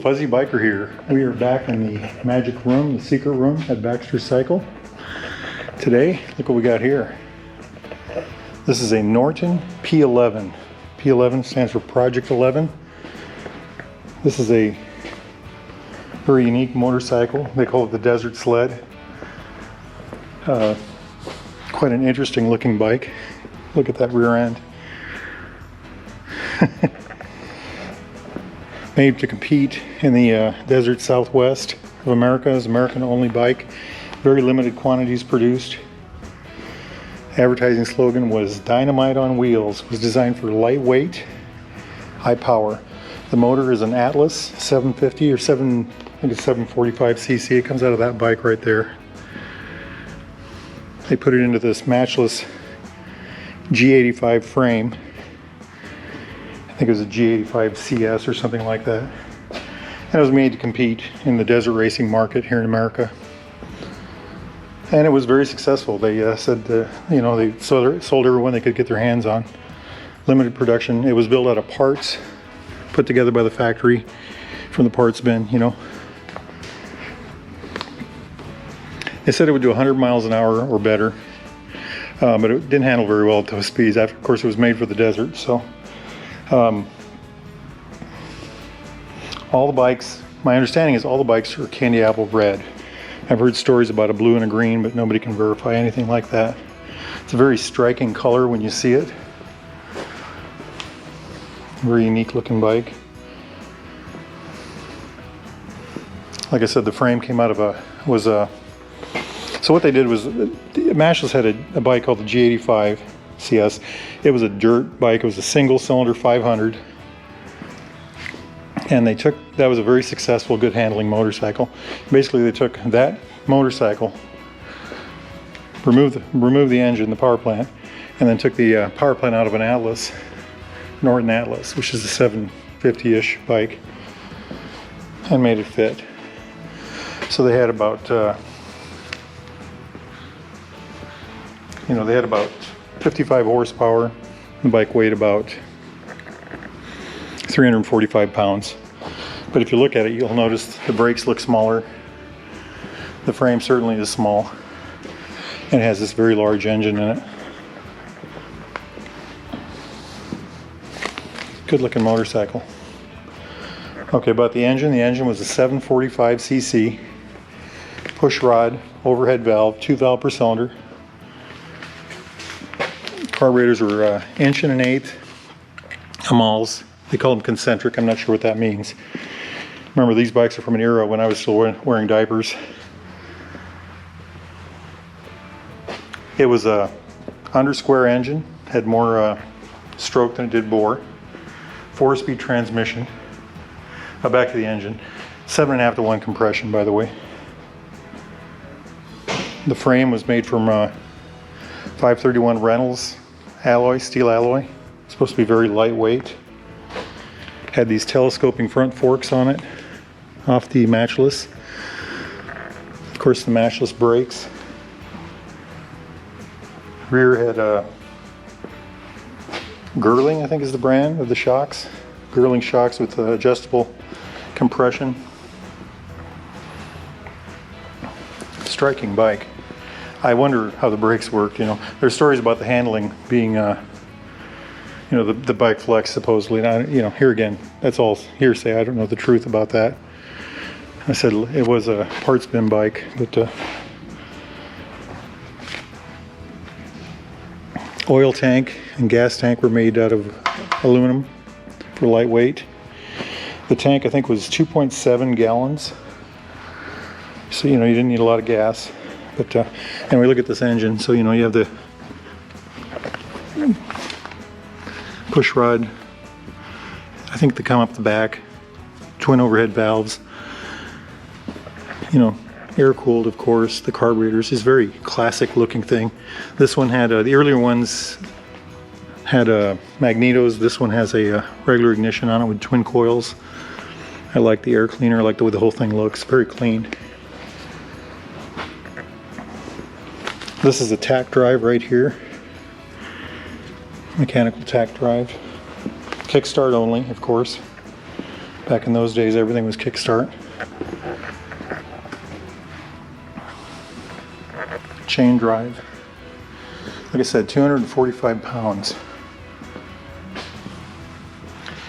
Fuzzy Biker here. We are back in the magic room, the secret room at Baxter Cycle. Today, look what we got here. This is a Norton P11. P11 stands for Project 11. This is a very unique motorcycle. They call it the Desert Sled. Quite an interesting looking bike. Look at that rear end. Made to compete in the desert southwest of America. It's an American only bike. Very limited quantities produced. Advertising slogan was Dynamite on wheels. It was designed for lightweight, high power. The motor is an Atlas 750 or I think it's 745 cc. It comes out of that bike right there. They put it into this Matchless G85 frame. I think it was a G85 CS or something like that. And it was made to compete in the desert racing market here in America. And it was very successful. They said, they sold everyone they could get their hands on. Limited production. It was built out of parts, put together by the factory from the parts bin, They said it would do 100 miles an hour or better, but it didn't handle very well at those speeds. Of course, it was made for the desert, so. All the bikes, my understanding is all the bikes are candy apple red. I've heard stories about a blue and a green, but nobody can verify anything like that. It's a very striking color when you see it. Very unique looking bike. Like I said, the frame came out of so what they did was, Matchless had a bike called the G85 CS. It was a dirt bike. It was a single cylinder 500. And that was a very successful, good handling motorcycle. Basically, they took that motorcycle, removed the engine, the power plant, and then took the power plant out of an Atlas, Norton Atlas, which is a 750-ish bike, and made it fit. So they had about, they had about 55 horsepower. The bike weighed about 345 pounds. But if you look at it, you'll notice the brakes look smaller. The frame certainly is small. And it has this very large engine in it. Good looking motorcycle. Okay, about the engine was a 745 cc push rod, overhead valve, 2 valve per cylinder. Carburetors were 1 1/8 Amals. They call them concentric. I'm not sure what that means. Remember, these bikes are from an era when I was still wearing diapers. It was a under square engine, had more stroke than it did bore. 4-speed transmission. Back to the engine. 7.5 to 1 compression, by the way. The frame was made from 531 Reynolds alloy, steel alloy. It's supposed to be very lightweight. Had these telescoping front forks on it, off the Matchless. Of course, the Matchless brakes. Rear had Girling, I think is the brand of the shocks. Girling shocks with adjustable compression. Striking bike. I wonder how the brakes worked. There's stories about the handling being the bike flex supposedly. And here again, that's all hearsay. I don't know the truth about that. I said it was a parts bin bike, but oil tank and gas tank were made out of aluminum for lightweight. The tank, I think, was 2.7 gallons. So, you didn't need a lot of gas. But anyway, look at this engine. So, you have the push rod. I think they come up the back. Twin overhead valves. Air cooled, of course. The carburetors is very classic looking thing. This one had the earlier ones had magnetos. This one has a regular ignition on it with twin coils. I like the air cleaner. I like the way the whole thing looks. Very clean. This is a Tack Drive right here. Mechanical Tack Drive. Kickstart only, of course. Back in those days, everything was kickstart. Chain drive. Like I said, 245 pounds.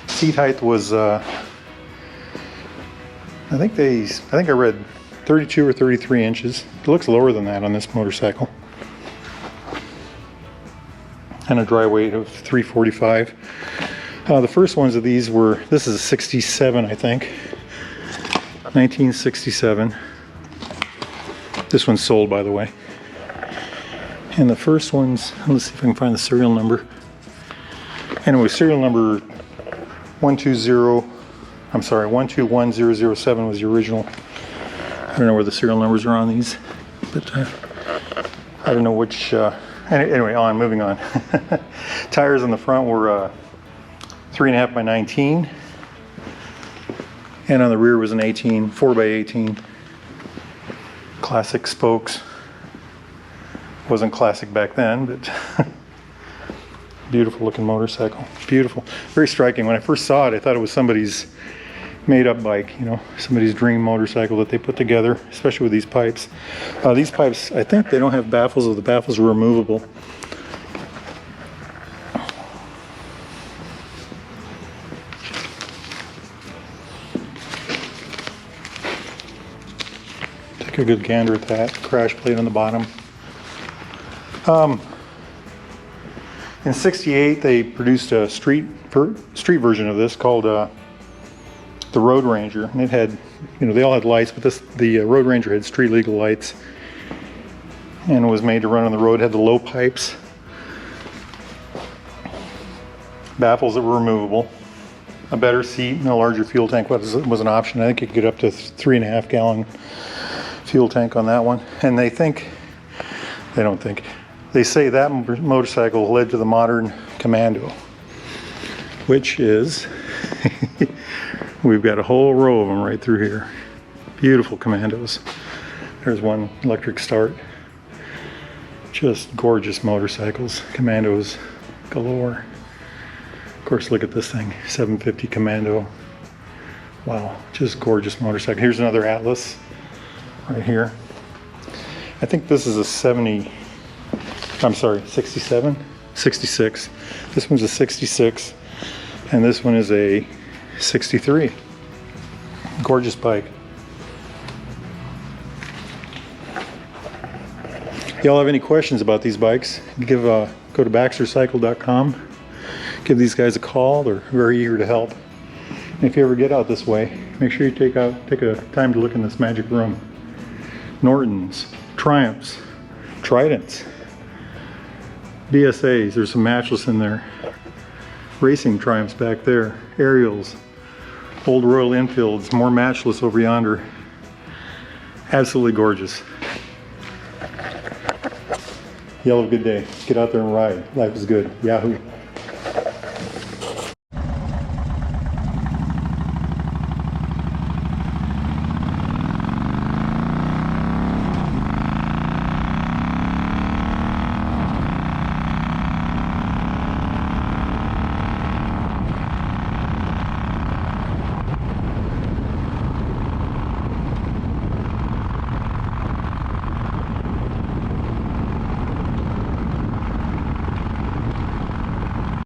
Seat height was, I think I read 32 or 33 inches. It looks lower than that on this motorcycle. And a dry weight of 345. The first ones of these were, this is a 67, I think. 1967. This one's sold, by the way. And the first ones, let's see if I can find the serial number. Anyway, serial number 121007 was the original. I don't know where the serial numbers are on these, but I don't know which. Anyway, moving on. Tires on the front were 3.5 by 19, and on the rear was an 4 by 18. Classic spokes. Wasn't classic back then, but beautiful looking motorcycle. Beautiful. Very striking. When I first saw it, I thought it was somebody's made-up bike, you know, somebody's dream motorcycle that they put together, especially with these pipes. These pipes, I think they don't have baffles, or the baffles are removable. Take a good gander at that. Crash plate on the bottom. In '68, they produced a street version of this called the Road Ranger, and it had, you know, they all had lights, but the Road Ranger had street legal lights, and it was made to run on the road. It had the low pipes, baffles that were removable, a better seat, and a larger fuel tank was an option. I think you could get up to 3.5 gallon fuel tank on that one. And they say that motorcycle led to the modern Commando, which is, we've got a whole row of them right through here. Beautiful Commandos. There's one electric start. Just gorgeous motorcycles. Commandos galore. Of course, look at this thing, 750 Commando. Wow, just gorgeous motorcycle. Here's another Atlas right here. I think this is a 67? 66. This one's a 66, and this one is a 63. Gorgeous bike. Y'all have any questions about these bikes? Go to baxtercycle.com. Give these guys a call. They're very eager to help. And if you ever get out this way, make sure you take a time to look in this magic room. Nortons, Triumphs, Tridents, BSAs, there's some Matchless in there, racing Triumphs back there, Ariels, old Royal Enfields, more Matchless over yonder. Absolutely gorgeous. Y'all have a good day. Get out there and ride. Life is good. Yahoo!